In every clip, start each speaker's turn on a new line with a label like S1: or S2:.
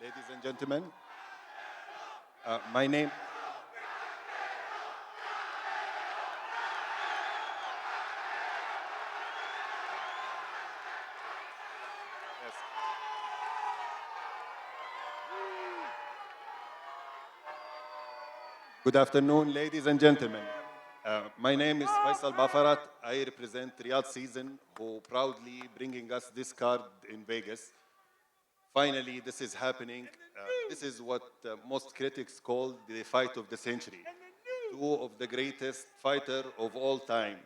S1: ladies and gentlemen. My name. Yes. Good afternoon, ladies and gentlemen. My name is Faisal Bafarat. I represent Riyadh Season, who proudly bringing us this card in Vegas. Finally, this is happening. This is what most critics call the fight of the century. Two of the greatest fighter of all time,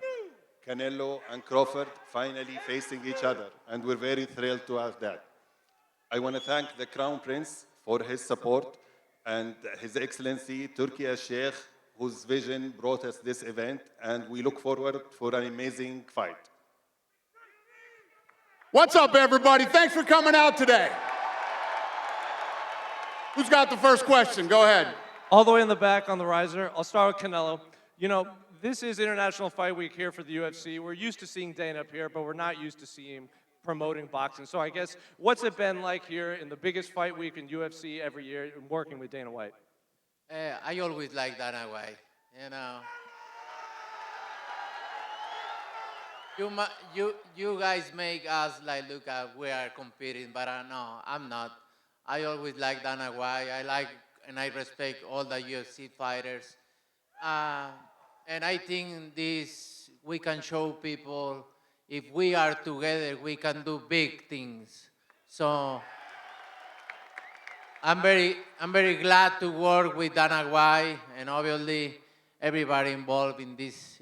S1: Canelo and Crawford, finally facing each other, and we're very thrilled to have that. I want to thank the Crown Prince for his support and His Excellency Turkey al-Sheikh, whose vision brought us this event, and we look forward for an amazing fight.
S2: What's up, everybody? Thanks for coming out today. Who's got the first question? Go ahead.
S3: All the way in the back on the riser. I'll start with Canelo. You know, this is International Fight Week here for the UFC. We're used to seeing Dana up here, but we're not used to seeing him promoting boxing. So I guess, what's it been like here in the biggest fight week in UFC every year and working with Dana White?
S4: I always like Dana White, you know. You guys make us like look at we are competing, but no, I'm not. I always like Dana White. I like and I respect all the UFC fighters. And I think this we can show people if we are together, we can do big things. So I'm very glad to work with Dana White and obviously everybody involved in this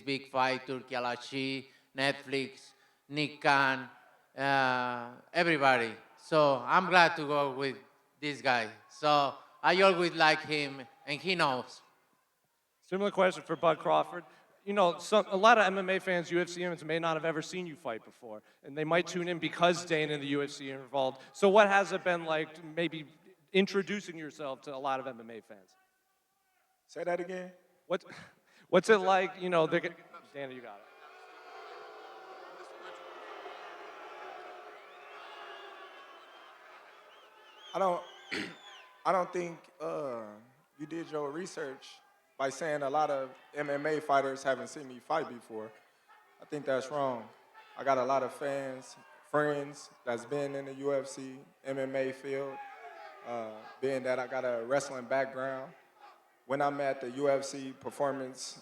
S4: big fight, Turkey Al-Ashi, Netflix, Nick Khan, everybody. So I'm glad to go with this guy. So I always like him, and he knows.
S3: Similar question for Bud Crawford. You know, a lot of MMA fans, UFC fans, may not have ever seen you fight before, and they might tune in because Dana and the UFC are involved. So what has it been like maybe introducing yourself to a lot of MMA fans?
S5: Say that again.
S3: What's it like, you know, Dana, you got it.
S5: I don't think you did your research by saying a lot of MMA fighters haven't seen me fight before. I think that's wrong. I got a lot of fans, friends that's been in the UFC, MMA field, being that I got a wrestling background. When I'm at the UFC Performance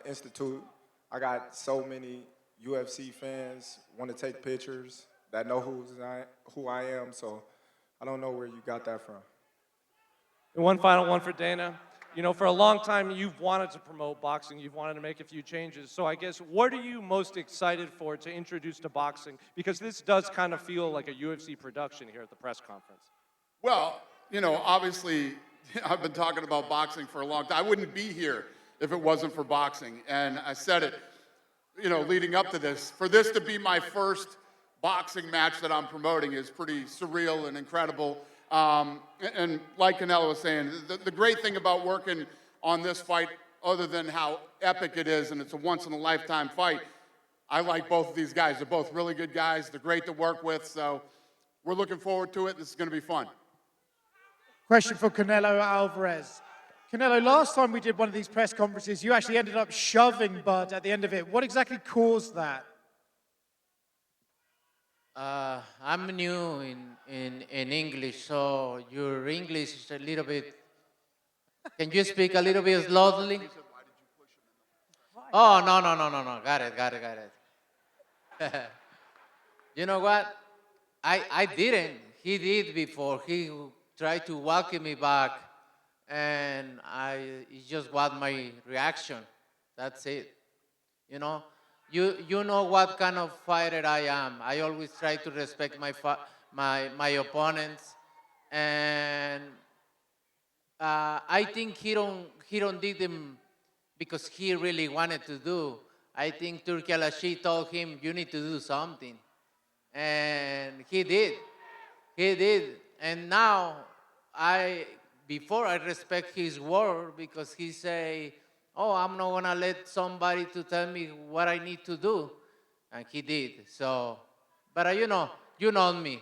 S5: Institute, I got so many UFC fans want to take pictures that know who I am, so I don't know where you got that from.
S3: And one final one for Dana. You know, for a long time, you've wanted to promote boxing. You've wanted to make a few changes. So I guess, what are you most excited for to introduce to boxing? Because this does kind of feel like a UFC production here at the press conference.
S2: Well, you know, obviously, I've been talking about boxing for a long time. I wouldn't be here if it wasn't for boxing. And I said it, you know, leading up to this. For this to be my first boxing match that I'm promoting is pretty surreal and incredible. And like Canelo was saying, the great thing about working on this fight, other than how epic it is and it's a once-in-a-lifetime fight, I like both of these guys. They're both really good guys. They're great to work with. So we're looking forward to it. This is going to be fun.
S6: Question for Canelo Alvarez. Canelo, last time we did one of these press conferences, you actually ended up shoving Bud at the end of it. What exactly caused that?
S4: I'm new in English, so your English is a little bit. Can you speak a little bit slowly? Oh, no. Got it. You know what? I didn't. He did before. He tried to welcome me back, and it just was my reaction. That's it. You know? You know what kind of fighter I am. I always try to respect my opponents, and I think he don't did them because he really wanted to do. I think Turki Al-Ashi told him you need to do something, and he did. And now before I respect his word because he say, oh, I'm not gonna let somebody to tell me what I need to do. And he did, so. But you know me.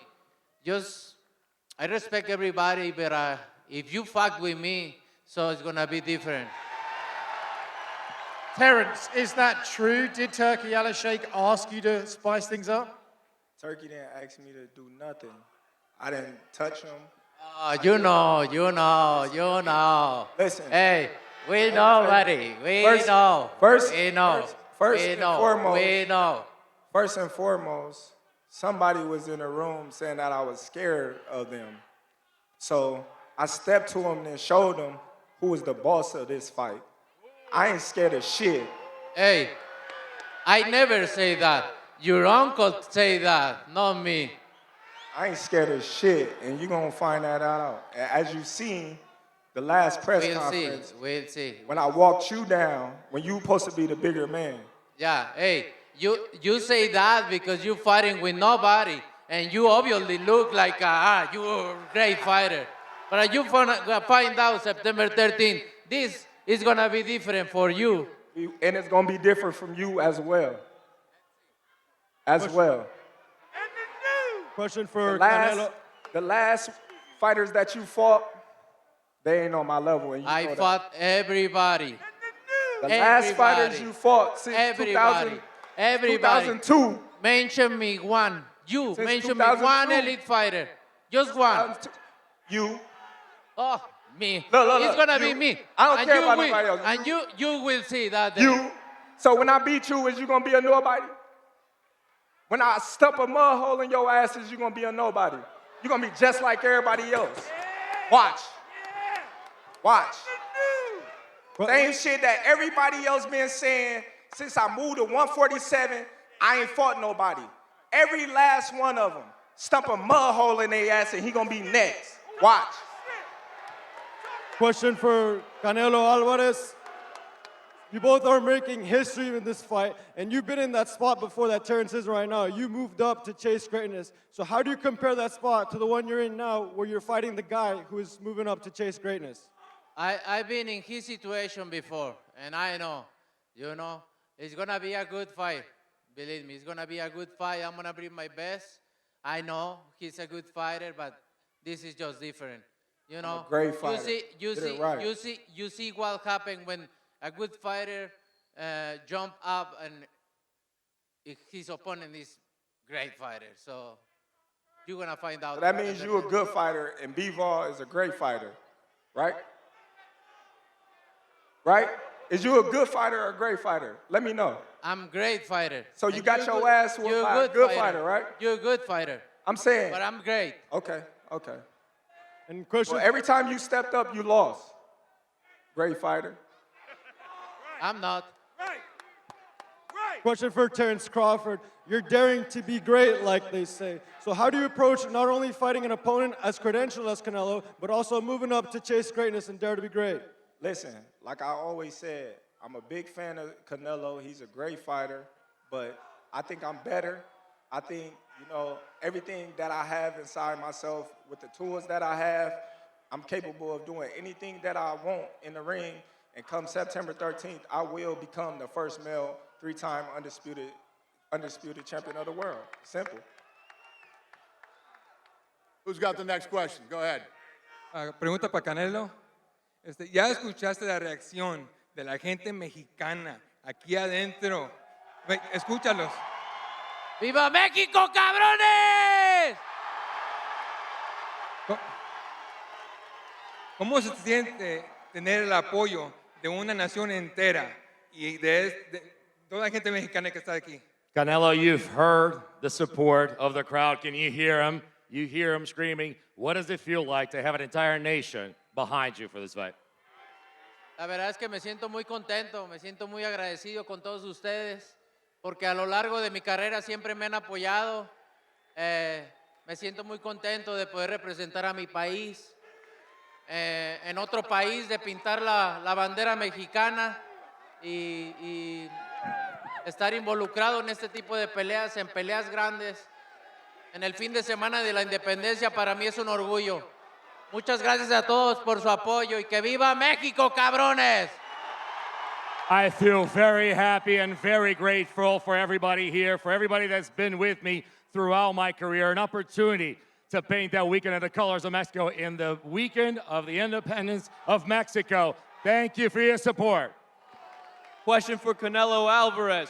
S4: Just I respect everybody, but if you fuck with me, so it's gonna be different.
S6: Terence, is that true? Did Turkey Alashake ask you to spice things up?
S5: Turkey didn't ask me to do nothing. I didn't touch him.
S4: You know.
S5: Listen.
S4: Hey, we know, buddy. We
S5: First-
S4: know.
S5: first-
S4: we know.
S5: first- first
S4: we
S5: and
S4: know.
S5: foremost-
S4: We know.
S5: First and foremost, somebody was in the room saying that I was scared of them. So I stepped to him and showed him who was the boss of this fight. I ain't scared of shit.
S4: Hey, I never say that. Your uncle say that, not me.
S5: I ain't scared of shit, and you're gonna find that out. And as you seen, the last press
S4: We'll see.
S5: conference,
S4: We'll see.
S5: when I walked you down, when you supposed to be the bigger man,
S4: Yeah, hey, you say that because you fighting with nobody, and you obviously look like you're a great fighter. But you find out September 13th, this is gonna be different for you.
S5: and it's gonna be different from you as well. As well.
S7: Question for
S5: The last,
S7: Canelo.
S5: the last fighters that you fought, they ain't on my level. And you
S4: I
S5: know that.
S4: fought everybody.
S5: The last
S4: everybody.
S5: fighters you fought since
S4: Everybody.
S5: 2002.
S4: Mention me one. You
S5: Since
S4: mention me one
S5: 2002.
S4: elite fighter. Just one.
S5: You.
S4: Oh, me.
S5: Look,
S4: It's gonna
S5: you.
S4: be me.
S5: I don't
S4: And
S5: care
S4: you
S5: about
S4: will,
S5: nobody else.
S4: And you will see that day.
S5: You. So when I beat you, is you gonna be a nobody? When I stump a mud hole in your ass, is you gonna be a nobody? You're gonna be just like everybody else. Watch. Watch. Same shit that everybody else been saying since I moved to 147. I ain't fought nobody. Every last one of them stump a mud hole in their ass, and he gonna be next. Watch.
S7: Question for Canelo Alvarez. You both are making history in this fight, and you've been in that spot before that Terence is right now. You moved up to chase greatness. So how do you compare that spot to the one you're in now, where you're fighting the guy who is moving up to chase greatness?
S4: I've been in his situation before, and I know, it's gonna be a good fight. Believe me, it's gonna be a good fight. I'm gonna bring my best. I know he's a good fighter, but this is just different.
S5: a great fighter.
S4: You
S5: Did
S4: see,
S5: it right.
S4: you see what happened when a good fighter jump up and his opponent is great fighter. So you're gonna find out.
S5: So that means you're a good fighter, and Bivol is a great fighter, right? Right? Is you a good fighter or a great fighter? Let me know.
S4: I'm a great fighter.
S5: So you
S4: And
S5: got
S4: you're
S5: your
S4: good-
S5: ass whooped
S4: you're
S5: by a good fighter, right?
S4: You're a good fighter,
S5: I'm saying.
S4: but I'm great.
S5: Okay.
S7: And question,
S5: Well, every time you stepped up, you lost. Great fighter.
S4: I'm not.
S7: question for Terence Crawford. You're daring to be great, like they say. So how do you approach not only fighting an opponent as credentialed as Canelo, but also moving up to chase greatness and dare to be great?
S5: Listen, like I always said, I'm a big fan of Canelo. He's a great fighter, but I think I'm better. I think, everything that I have inside myself, with the tools that I have, I'm capable of doing anything that I want in the ring. And come September 13th, I will become the first male three-time undisputed champion of the world. Simple.
S2: Who's got the next question? Go ahead.
S8: Pregunta para Canelo. Ya escuchaste la reacción de la gente mexicana aquí adentro. Escúchalos.
S4: ¡Viva México, cabrones!
S8: ¿Cómo se siente tener el apoyo de una nación entera y de toda la gente mexicana que está aquí?
S9: Canelo, you've heard the support of the crowd. Can you hear him? You hear him screaming. What does it feel like to have an entire nation behind you for this fight?
S4: La verdad es que me siento muy contento, me siento muy agradecido con todos ustedes, porque a lo largo de mi carrera siempre me han apoyado. Me siento muy contento de poder representar a mi país, en otro país, de pintar la bandera mexicana y estar involucrado en este tipo de peleas, en peleas grandes. En el fin de semana de la independencia para mí es un orgullo. Muchas gracias a todos por su apoyo y que viva México, cabrones.
S9: I feel very happy and very grateful for everybody here, for everybody that's been with me throughout my career. An opportunity to paint that weekend of the colors of Mexico in the weekend of the independence of Mexico. Thank you for your support.
S3: Question for Canelo Alvarez.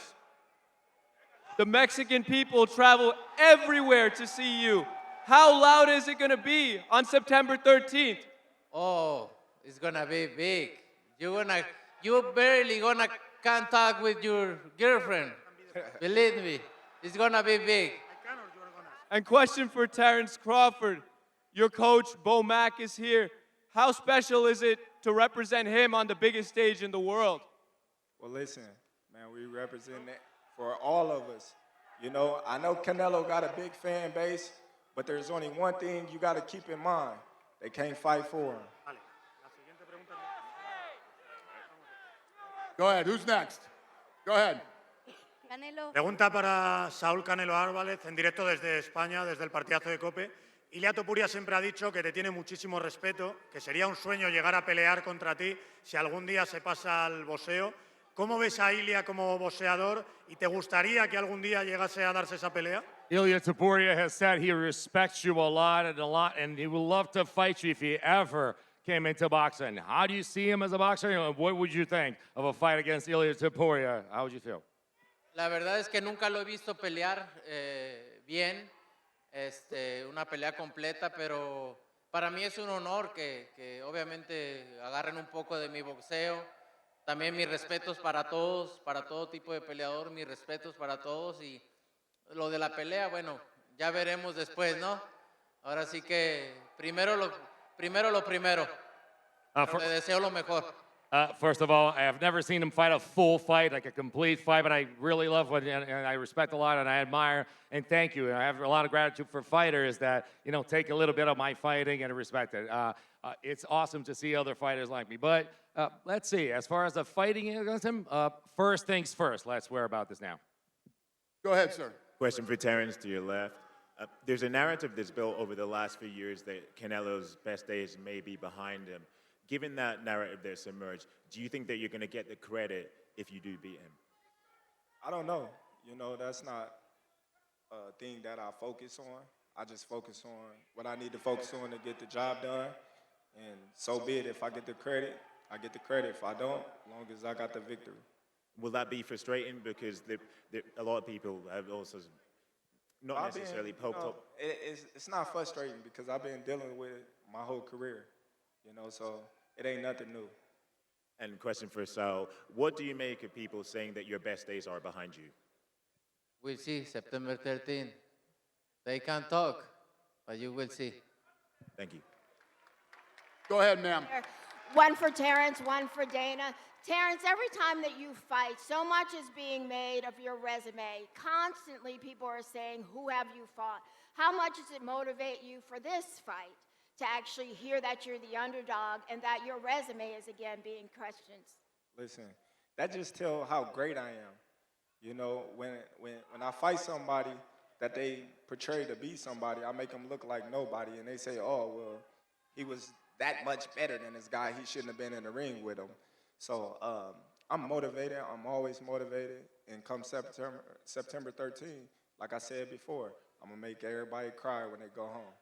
S3: The Mexican people travel everywhere to see you. How loud is it going to be on September 13th?
S4: Oh, it's gonna be big. You barely gonna can't talk with your girlfriend. Believe me, it's gonna be big.
S3: And question for Terence Crawford. Your coach, Bo Mack, is here. How special is it to represent him on the biggest stage in the world?
S5: Well, listen, man, we represent that for all of us. You know, I know Canelo got a big fan base, but there's only one thing you got to keep in mind. They can't fight for him.
S2: Go ahead. Who's next? Go ahead.
S10: Canelo.
S11: Pregunta para Saúl Canelo Álvarez, en directo desde España, desde el partidazo de COPE. Ilia Topuria siempre ha dicho que te tiene muchísimo respeto, que sería un sueño llegar a pelear contra ti si algún día se pasa al boxeo. ¿Cómo ves a Ilia como boxeador y te gustaría que algún día llegase a darse esa pelea?
S9: Ilia Topuria has said he respects you a lot, and he would love to fight you if he ever came into boxing. How do you see him as a boxer? What would you think of a fight against Ilia Topuria? How would you feel?
S4: La verdad es que nunca lo he visto pelear bien, una pelea completa, pero para mí es un honor que obviamente agarren un poco de mi boxeo. También mis respetos para todos, para todo tipo de peleador, mis respetos para todos. Y lo de la pelea, bueno, ya veremos después, ¿no? Ahora sí que primero lo primero. Le deseo lo mejor.
S9: First of all, I have never seen him fight a full fight, like a complete fight, but I really love what, and I respect a lot, and I admire, and thank you. And I have a lot of gratitude for fighters that, take a little bit of my fighting and respect it. It's awesome to see other fighters like me. But let's see, as far as the fighting against him, first things first. Let's swear about this now.
S2: Go ahead, sir.
S12: Question for Terence to your left. There's a narrative that's built over the last few years that Canelo's best days may be behind him. Given that narrative that's emerged, do you think that you're going to get the credit if you do beat him?
S5: I don't know. That's not a thing that I focus on. I just focus on what I need to focus on to get the job done. And so be it. If I get the credit, I get the credit. If I don't, as long as I got the victory.
S12: Will that be frustrating? Because a lot of people have also not necessarily poked up.
S5: It's not frustrating because I've been dealing with it my whole career. So it ain't nothing new.
S12: And question for Saul, what do you make of people saying that your best days are behind you?
S4: We'll see, September 13th. They can't talk, but you will see.
S12: Thank you.
S2: Go ahead, ma'am.
S10: One for Terence, one for Dana. Terence, every time that you fight, so much is being made of your resume. Constantly, people are saying, who have you fought? How much does it motivate you for this fight to actually hear that you're the underdog and that your resume is again being questioned?
S5: Listen, that just tells how great I am. When I fight somebody that they portray to be somebody, I make them look like nobody, and they say, oh, well, he was that much better than this guy. He shouldn't have been in the ring with him. So I'm motivated. I'm always motivated. And come September 13th, like I said before, I'm going to make everybody cry when they go home.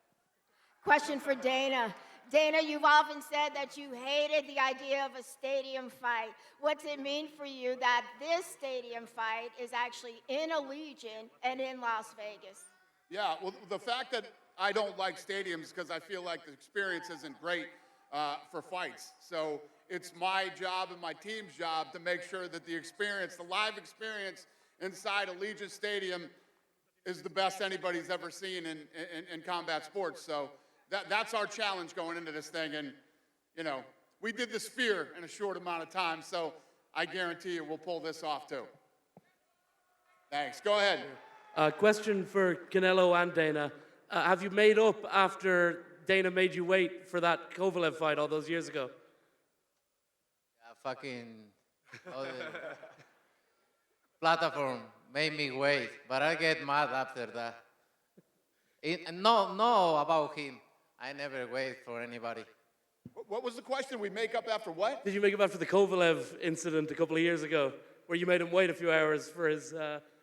S10: Question for Dana. Dana, you've often said that you hated the idea of a stadium fight. What's it mean for you that this stadium fight is actually in Allegiant and in Las Vegas?
S2: Yeah, well, the fact that I don't like stadiums because I feel like the experience isn't great for fights. So it's my job and my team's job to make sure that the experience, the live experience inside Allegiant Stadium is the best anybody's ever seen in combat sports. So that's our challenge going into this thing. And, we did the Sphere in a short amount of time, so I guarantee you we'll pull this off too. Thanks. Go ahead.
S13: Question for Canelo and Dana. Have you made up after Dana made you wait for that Kovalev fight all those years ago?
S4: The platform made me wait, but I get mad after that. No, about him. I never wait for anybody.
S2: What was the question? We make up after what?
S13: Did you make up after the Kovalev incident a couple of years ago, where you made him wait a few hours for his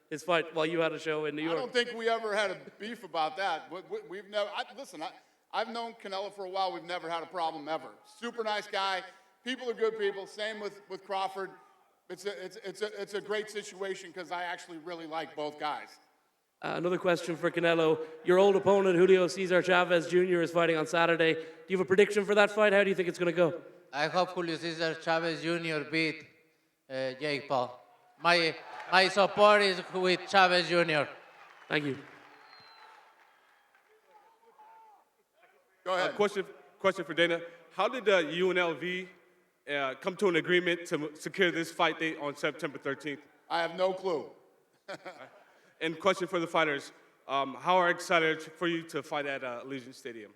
S13: his fight while you had a show in New
S2: I
S13: York?
S2: don't think we ever had a beef about that. We've never. Listen, I've known Canelo for a while. We've never had a problem ever. Super nice guy. People are good people. Same with Crawford. It's a great situation because I actually really like both guys.
S13: Another question for Canelo. Your old opponent, Julio Cesar Chavez Jr., is fighting on Saturday. Do you have a prediction for that fight? How do you think it's going to go?
S4: I hope Julio Cesar Chavez Jr. beat Jake Paul. My support is with Chavez Jr.
S13: Thank you.
S2: Go ahead.
S14: Question for Dana. How did UNLV come to an agreement to secure this fight date on September 13th?
S2: I have no clue.
S14: And question for the fighters. How are excited for you to fight at Allegiant Stadium?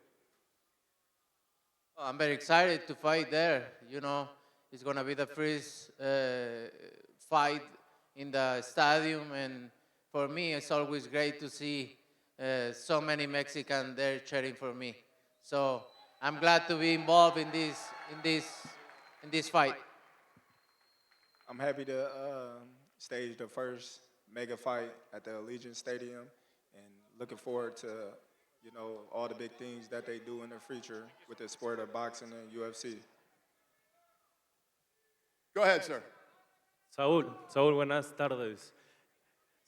S4: I'm very excited to fight there. You know, it's going to be the first fight in the stadium, and for me, it's always great to see so many Mexicans there cheering for me. So I'm glad to be involved in this fight.
S5: I'm happy to stage the first mega fight at the Allegiant Stadium, and looking forward to, you know, all the big things that they do in the future with the sport of boxing and UFC.
S2: Go ahead, sir.
S15: Saúl, buenas tardes.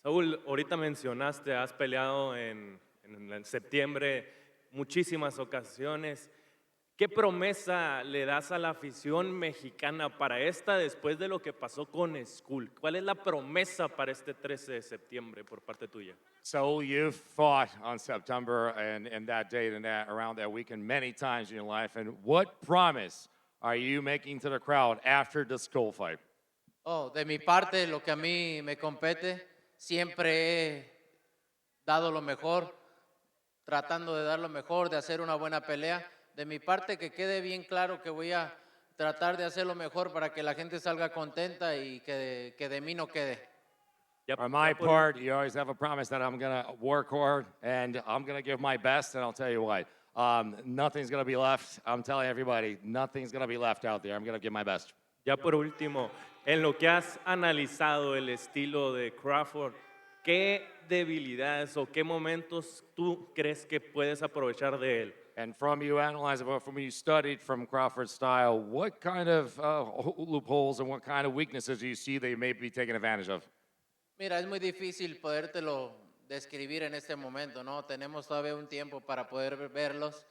S15: Saúl, ahorita mencionaste, has peleado en septiembre muchísimas ocasiones. ¿Qué promesa le das a la afición mexicana para esta después de lo que pasó con Skull? ¿Cuál es la promesa para este 13 de septiembre por parte tuya?
S9: So you've fought on September and that date and that around that weekend many times in your life. And what promise are you making to the crowd after the Skull fight?
S4: Oh, de mi parte, lo que a mí me compete, siempre he dado lo mejor, tratando de dar lo mejor, de hacer una buena pelea. De mi parte, que quede bien claro que voy a tratar de hacer lo mejor para que la gente salga contenta y que de mí no quede.
S9: On my part, you always have a promise that I'm going to work hard and I'm going to give my best. And I'll tell you what, nothing's going to be left. I'm telling everybody, nothing's going to be left out there. I'm going to give my best.
S15: Ya por último, en lo que has analizado el estilo de Crawford, ¿qué debilidades o qué momentos tú crees que puedes aprovechar de él?
S9: And from you analyzing, from you studied from Crawford's style, what kind of loopholes and what kind of weaknesses do you see they may be taking advantage of?
S4: Mira, es muy difícil podértelo describir en este momento, ¿no? Tenemos todavía un tiempo para poder verlos.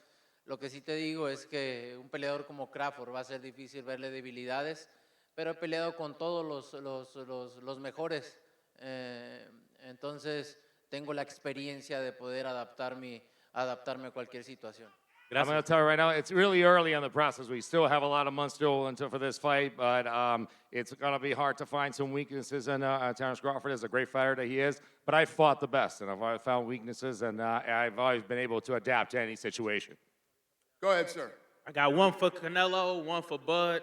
S4: Lo que sí te digo es que un peleador como Crawford va a ser difícil verle debilidades, pero he peleado con todos los mejores. Entonces, tengo la experiencia de poder adaptarme a cualquier situación.
S9: I'm going to tell you right now, it's really early in the process. We still have a lot of months still until for this fight, but it's going to be hard to find some weaknesses in Terence Crawford is a great fighter that he is, but I fought the best, and I've always found weaknesses, and I've always been able to adapt to any situation.
S2: Go ahead, sir.
S16: I got one for Canelo, one for Bud.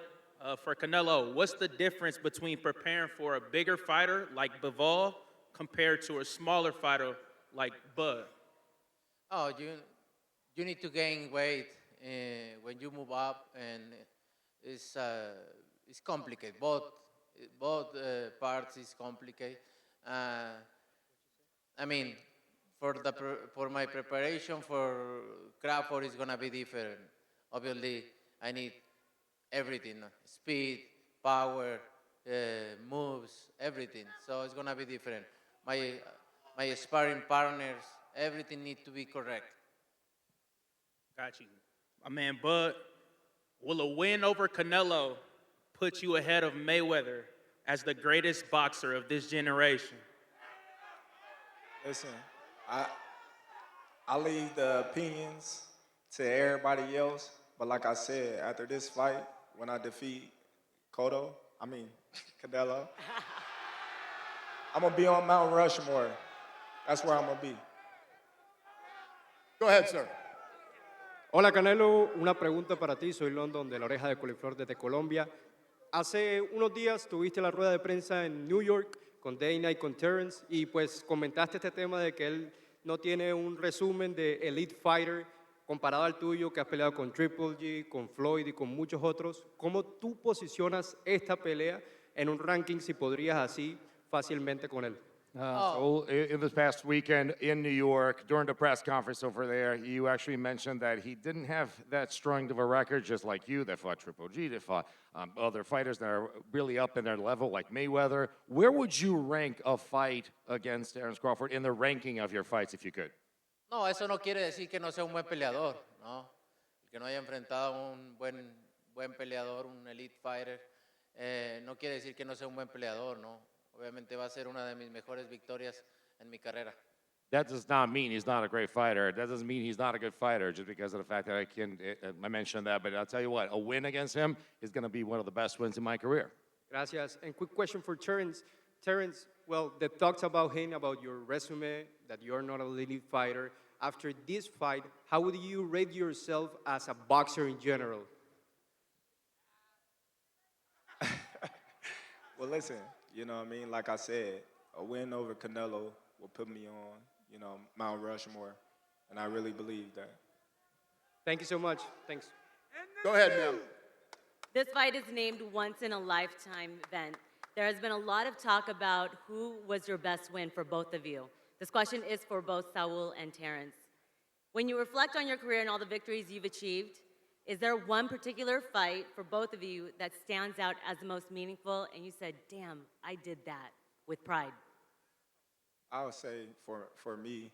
S16: For Canelo, what's the difference between preparing for a bigger fighter like Bivol compared to a smaller fighter like Bud?
S4: Oh, you need to gain weight when you move up, and it's complicated. Both parts is complicated. I mean, for my preparation for Crawford is gonna be different. Obviously, I need everything: speed, power, moves, everything. So it's gonna be different. My sparring partners, everything needs to be correct.
S16: Got you. My man Bud, will a win over Canelo put you ahead of Mayweather as the greatest boxer of this generation?
S5: Listen, I leave the opinions to everybody else, but like I said, after this fight, when I defeat Canelo, I'm gonna be on Mount Rushmore. That's where I'm gonna be.
S2: Go ahead, sir.
S7: Hola Canelo, una pregunta para ti. Soy London de la Oreja de Coliflor desde Colombia. Hace unos días tuviste la rueda de prensa en New York con Dana y con Terence y pues comentaste este tema de que él no tiene un resumen de Elite Fighter comparado al tuyo, que has peleado con Triple G, con Floyd y con muchos otros. ¿Cómo tú posicionas esta pelea en un ranking si podrías así fácilmente con él?
S9: So in this past weekend in New York, during the press conference over there, you actually mentioned that he didn't have that strong of a record, just like you, that fought Triple G, that fought other fighters that are really up in their level, like Mayweather. Where would you rank a fight against Terence Crawford in the ranking of your fights, if you could?
S4: No, eso no quiere decir que no sea un buen peleador, ¿no? El que no haya enfrentado a un buen peleador, un elite fighter, no quiere decir que no sea un buen peleador, ¿no? Obviamente va a ser una de mis mejores victorias en mi carrera.
S9: That does not mean he's not a great fighter. That doesn't mean he's not a good fighter just because of the fact that I mentioned that. But I'll tell you what, a win against him is going to be one of the best wins in my career.
S17: Gracias. And quick question for Terence. Terence, well, the talks about him, about your resume, that you're not a elite fighter. After this fight, how would you rate yourself as a boxer in general?
S5: Well, listen, you know what I mean? Like I said, a win over Canelo will put me on, you know, Mount Rushmore, and I really believe that.
S17: Thank you so much. Thanks.
S2: Go ahead, ma'am.
S18: This fight is named Once in a Lifetime event. There has been a lot of talk about who was your best win for both of you. This question is for both Saul and Terence. When you reflect on your career and all the victories you've achieved, is there one particular fight for both of you that stands out as the most meaningful and you said, damn, I did that with pride?
S5: I would say for me,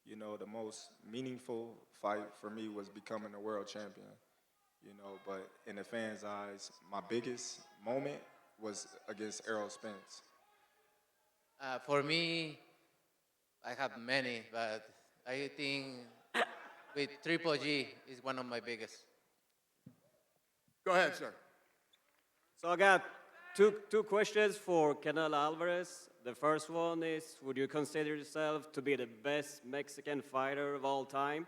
S5: you know, the most meaningful fight for me was becoming a world champion, you know, but in the fans' eyes, my biggest moment was against Errol Spence.
S4: For me, I have many, but I think with Triple G is one of my biggest.
S2: Go ahead, sir.
S19: So I got two questions for Canelo Alvarez. The first one is, would you consider yourself to be the best Mexican fighter of all time?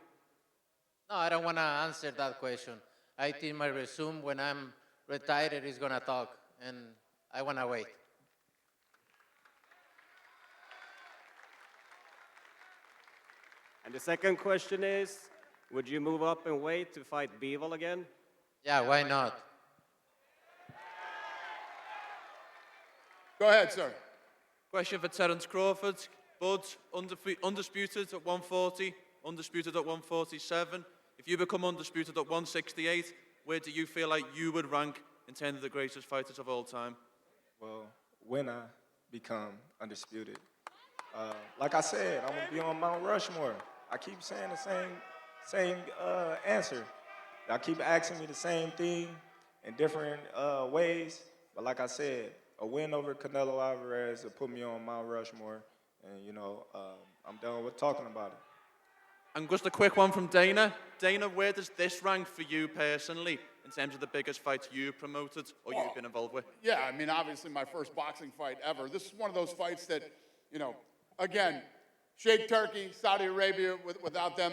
S4: No, I don't want to answer that question. I think my resume when I'm retired is going to talk, and I want to wait.
S19: And the second question is, would you move up in weight to fight Bivol again?
S4: Yeah, why not?
S2: Go ahead, sir.
S20: Question for Terence Crawford. Bud, undisputed at 140, undisputed at 147. If you become undisputed at 168, where do you feel like you would rank in terms of the greatest fighters of all time?
S5: Well, when I become undisputed, like I said, I'm gonna be on Mount Rushmore. I keep saying the same answer. Y'all keep asking me the same thing in different ways, but like I said, a win over Canelo Alvarez will put me on Mount Rushmore, and you know, I'm done with talking about it.
S20: And just a quick one from Dana. Dana, where does this rank for you personally in terms of the biggest fights you've promoted or you've been involved with?
S2: Yeah, I mean, obviously my first boxing fight ever. This is one of those fights that, you know, again, Sheikh Turkey, Saudi Arabia, without them,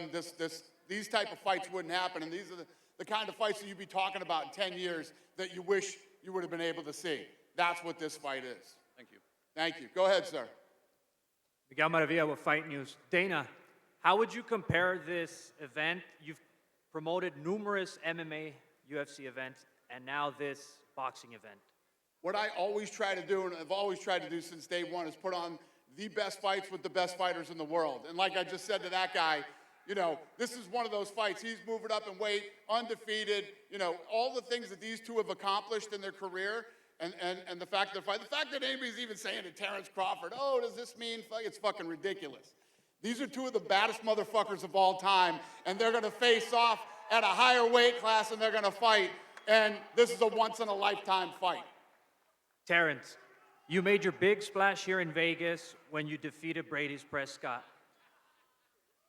S2: these type of fights wouldn't happen. And these are the kind of fights that you'd be talking about in 10 years that you wish you would have been able to see. That's what this fight is.
S20: Thank you.
S2: Thank you. Go ahead, sir.
S21: Miguel Maravilla with Fight News. Dana, how would you compare this event? You've promoted numerous MMA, UFC events, and now this boxing event.
S2: What I always try to do, and I've always tried to do since day one, is put on the best fights with the best fighters in the world. And like I just said to that guy, you know, this is one of those fights. He's moving up in weight, undefeated, you know, all the things that these two have accomplished in their career. And the fact that anybody's even saying to Terence Crawford, oh, does this mean it's fucking ridiculous. These are two of the baddest motherfuckers of all time, and they're gonna face off at a higher weight class and they're gonna fight. And this is a once-in-a-lifetime fight.
S21: Terence, you made your big splash here in Vegas when you defeated Brady's Prescott.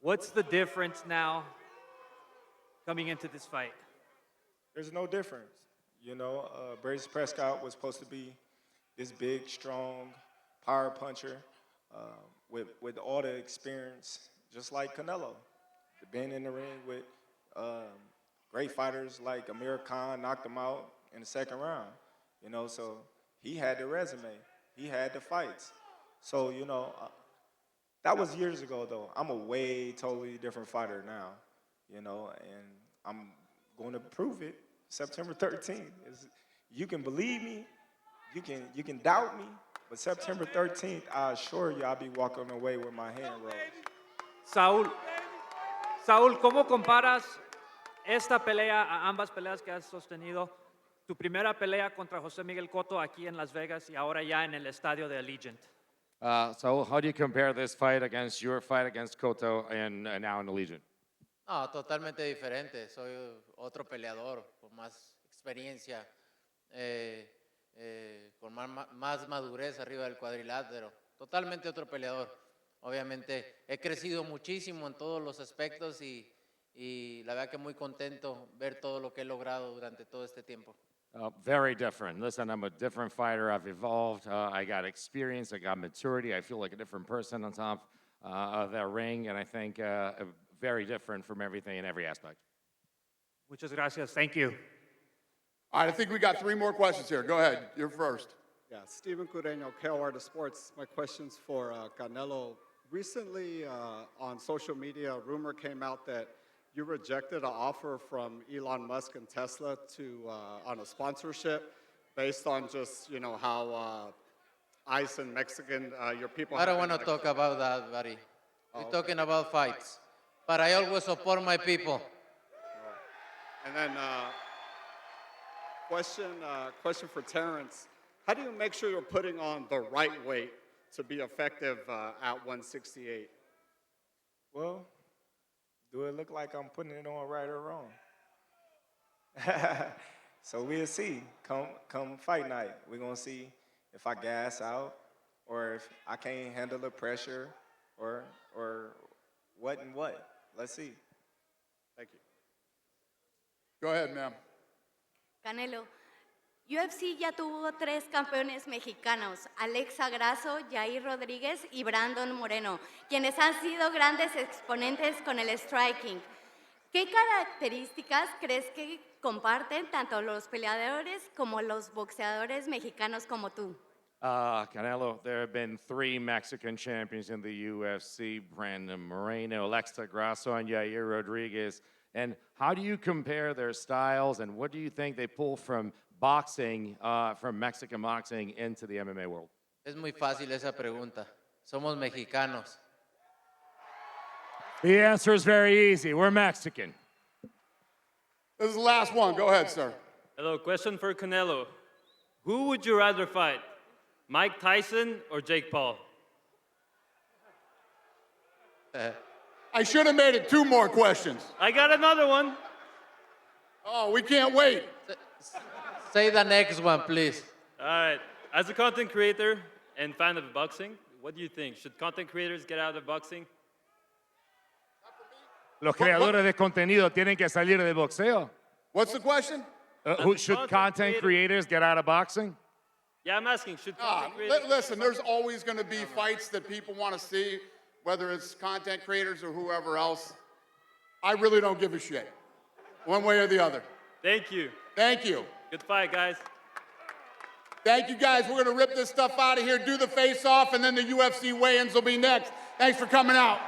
S21: What's the difference now coming into this fight?
S5: There's no difference. You know, Brace Prescott was supposed to be this big, strong power puncher with all the experience, just like Canelo. Being in the ring with great fighters like Amir Khan, knocked him out in the second round. You know, so he had the resume. He had the fights. So, you know, that was years ago, though. I'm a way totally different fighter now, you know, and I'm going to prove it September 13th. You can believe me, you can doubt me, But September 13th, I assure you I'll be walking away with my hand raised.
S21: Saúl, ¿cómo comparas esta pelea a ambas peleas que has sostenido? Tu primera pelea contra José Miguel Cotto aquí en Las Vegas y ahora ya en el estadio de Allegiant.
S9: So how do you compare this fight against your fight against Cotto and now in Allegiant?
S4: No, totalmente diferente. Soy otro peleador con más experiencia, con más madurez arriba del cuadrilátero. Totalmente otro peleador. Obviamente he crecido muchísimo en todos los aspectos y la verdad que muy contento ver todo lo que he logrado durante todo este tiempo.
S9: Very different. Listen, I'm a different fighter. I've evolved. I got experience. I got maturity. I feel like a different person on top of that ring, and I think very different from everything in every aspect.
S21: Muchas gracias. Thank you.
S2: All right, I think we got 3 more questions here. Go ahead. You're first.
S1: Yeah, Steven Cureño, KOR Sports. My question's for Canelo. Recently, on social media, a rumor came out that you rejected an offer from Elon Musk and Tesla on a sponsorship based on just, how ICE and Mexican, your people...
S4: I don't want to talk about that, buddy. We're talking about fights. But I always support my people.
S1: And then, question for Terence. How do you make sure you're putting on the right weight to be effective at 168?
S5: Well, do it look like I'm putting it on right or wrong? So we'll see. Come fight night, we're gonna see if I gas out or if I can't handle the pressure or what and what. Let's see.
S1: Thank you.
S2: Go ahead, ma'am.
S22: Canelo, UFC ya tuvo 3 campeones mexicanos, Alexa Grasso, Jair Rodríguez y Brandon Moreno, quienes han sido grandes exponentes con el striking. ¿Qué características crees que comparten tanto los peleadores como los boxeadores mexicanos como tú?
S9: Canelo, there have been 3 Mexican champions in the UFC, Brandon Moreno, Alexa Grasso, and Yair Rodriguez. And how do you compare their styles, and what do you think they pull from boxing, from Mexican boxing into the MMA world?
S4: Es muy fácil esa pregunta. Somos mexicanos.
S9: The answer is very easy. We're Mexican.
S2: This is the last one. Go ahead, sir.
S23: Hello, question for Canelo. Who would you rather fight, Mike Tyson or Jake Paul?
S2: I should have made it 2 more questions.
S23: I got another one.
S2: Oh, we can't wait.
S4: Say the next one, please.
S23: All right. As a content creator and fan of boxing, what do you think? Should content creators get out of boxing?
S9: Los creadores de contenido tienen que salir del boxeo.
S2: What's the question?
S9: Should content creators get out of boxing?
S23: Yeah, I'm asking, should content creators...
S2: Listen, there's always going to be fights that people want to see, whether it's content creators or whoever else. I really don't give a shit, one way or the other.
S23: Thank you.
S2: Thank you.
S23: Good fight, guys.
S2: Thank you, guys. We're going to rip this stuff out of here, do the face-off, and then the UFC weigh-ins will be next. Thanks for coming out.